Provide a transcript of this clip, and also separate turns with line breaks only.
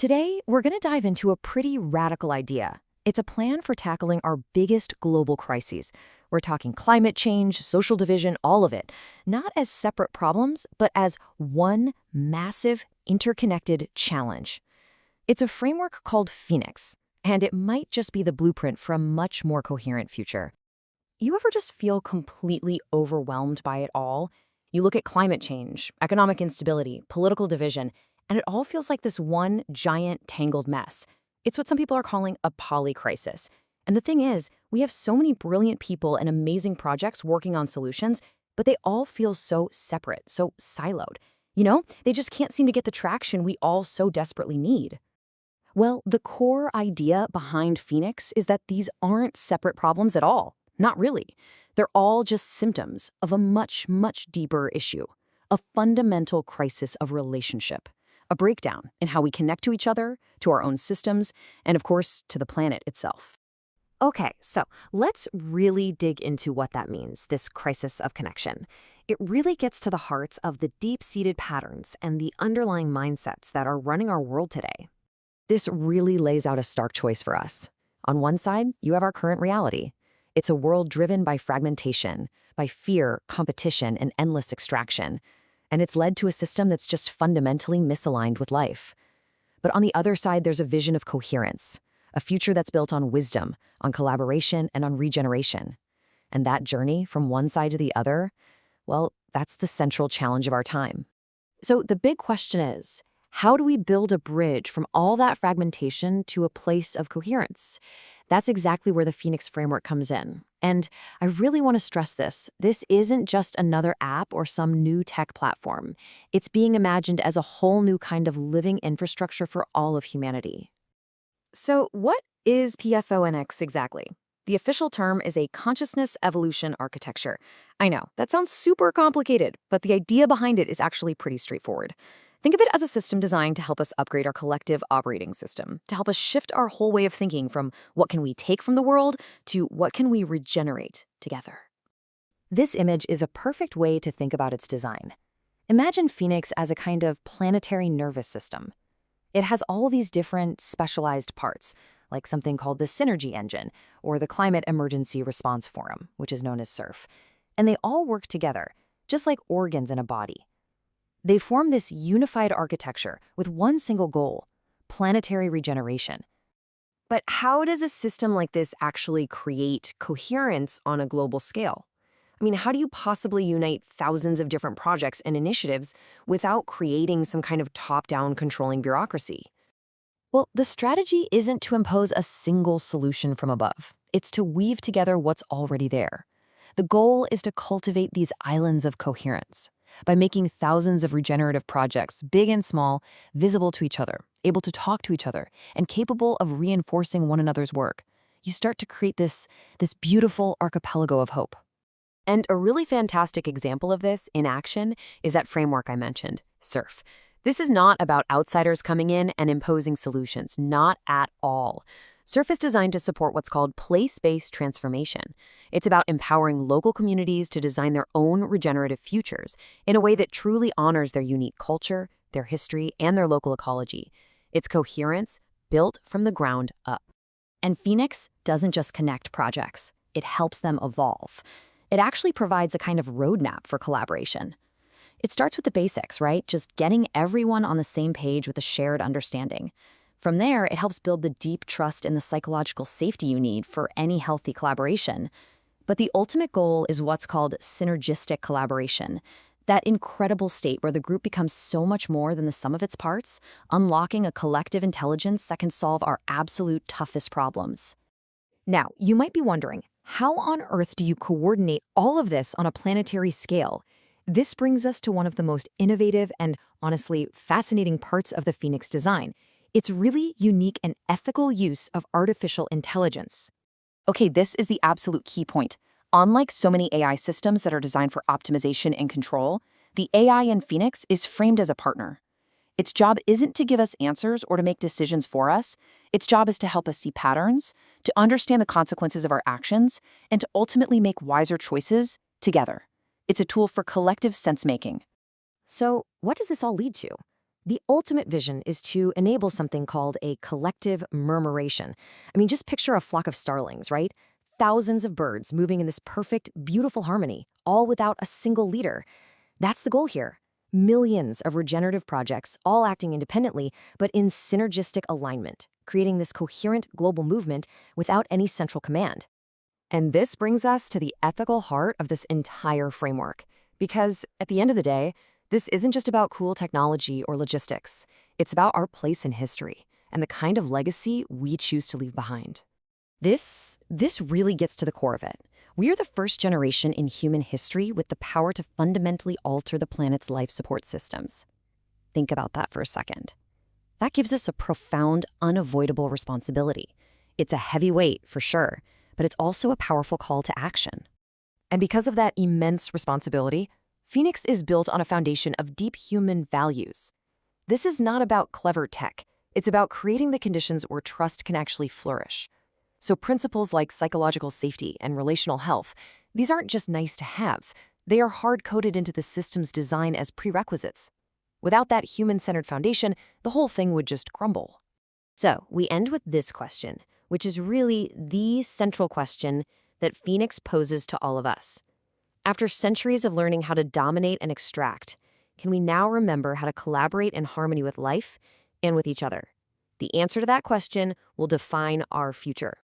Today, we're going to dive into a pretty radical idea. It's a plan for tackling our biggest global crises. We're talking climate change, social division, all of it, not as separate problems, but as one massive, interconnected challenge. It's a framework called Phoenix, and it might just be the blueprint for a much more coherent future. You ever just feel completely overwhelmed by it all? You look at climate change, economic instability, political division, and it all feels like this one giant tangled mess. It's what some people are calling a polycrisis. And the thing is, we have so many brilliant people and amazing projects working on solutions, but they all feel so separate, so siloed. They just can't seem to get the traction we all so desperately need. Well, the core idea behind Phoenix is that these aren't separate problems at all. Not really. They're all just symptoms of a much, much deeper issue, a fundamental crisis of relationship, a breakdown in how we connect to each other, to our own systems, and of course, to the planet itself. Okay, so let's really dig into what that means, this crisis of connection. It really gets to the hearts of the deep-seated patterns and the underlying mindsets that are running our world today. This really lays out a stark choice for us. On one side, you have our current reality. It's a world driven by fragmentation, by fear, competition, and endless extraction. And it's led to a system that's just fundamentally misaligned with life. But on the other side, there's a vision of coherence, a future that's built on wisdom, on collaboration, and on regeneration. And that journey from one side to the other, well, that's the central challenge of our time. So the big question is, how do we build a bridge from all that fragmentation to a place of coherence? That's exactly where the Phoenix framework comes in. And I really want to stress this. This isn't just another app or some new tech platform. It's being imagined as a whole new kind of living infrastructure for all of humanity. So what is PFONX exactly? The official term is a consciousness evolution architecture. I know, that sounds super complicated, but the idea behind it is actually pretty straightforward. Think of it as a system designed to help us upgrade our collective operating system, to help us shift our whole way of thinking from what can we take from the world to what can we regenerate together. This image is a perfect way to think about its design. Imagine Phoenix as a kind of planetary nervous system. It has all these different specialized parts, like something called the Synergy Engine or the Climate Emergency Response Forum, which is known as CERF. And they all work together, just like organs in a body. They form this unified architecture with one single goal: planetary regeneration. But how does a system like this actually create coherence on a global scale? I mean, how do you possibly unite thousands of different projects and initiatives without creating some kind of top-down controlling bureaucracy? Well, the strategy isn't to impose a single solution from above. It's to weave together what's already there. The goal is to cultivate these islands of coherence by making thousands of regenerative projects, big and small, visible to each other, able to talk to each other, and capable of reinforcing one another's work. You start to create this beautiful archipelago of hope. And a really fantastic example of this in action is that framework I mentioned, CERF. This is not about outsiders coming in and imposing solutions, not at all. CERF is designed to support what's called place-based transformation. It's about empowering local communities to design their own regenerative futures in a way that truly honors their unique culture, their history, and their local ecology. It's coherence built from the ground up. And Phoenix doesn't just connect projects, it helps them evolve. It actually provides a kind of roadmap for collaboration. It starts with the basics, right? Just getting everyone on the same page with a shared understanding. From there, it helps build the deep trust and the psychological safety you need for any healthy collaboration. But the ultimate goal is what's called synergistic collaboration, that incredible state where the group becomes so much more than the sum of its parts, unlocking a collective intelligence that can solve our absolute toughest problems. Now, you might be wondering, how on earth do you coordinate all of this on a planetary scale? This brings us to one of the most innovative and, honestly, fascinating parts of the Phoenix design. It's really unique and ethical use of artificial intelligence. Okay, this is the absolute key point. Unlike so many AI systems that are designed for optimization and control, the AI in Phoenix is framed as a partner. Its job isn't to give us answers or to make decisions for us. Its job is to help us see patterns, to understand the consequences of our actions, and to ultimately make wiser choices together. It's a tool for collective sense-making. So, what does this all lead to? The ultimate vision is to enable something called a collective murmuration. I mean, just picture a flock of starlings, right? Thousands of birds moving in this perfect, beautiful harmony, all without a single leader. That's the goal here. Millions of regenerative projects, all acting independently, but in synergistic alignment, creating this coherent global movement without any central command. And this brings us to the ethical heart of this entire framework. Because at the end of the day, this isn't just about cool technology or logistics. It's about our place in history and the kind of legacy we choose to leave behind. This really gets to the core of it. We are the first generation in human history with the power to fundamentally alter the planet's life support systems. Think about that for a second. That gives us a profound, unavoidable responsibility. It's a heavy weight, for sure, but it's also a powerful call to action. And because of that immense responsibility, Phoenix is built on a foundation of deep human values. This is not about clever tech. It's about creating the conditions where trust can actually flourish. So principles like psychological safety and relational health, these aren't just nice-to-haves. They are hard-coded into the system's design as prerequisites. Without that human-centered foundation, the whole thing would just crumble. So we end with this question, which is really the central question that Phoenix poses to all of us. After centuries of learning how to dominate and extract, can we now remember how to collaborate in harmony with life and with each other? The answer to that question will define our future.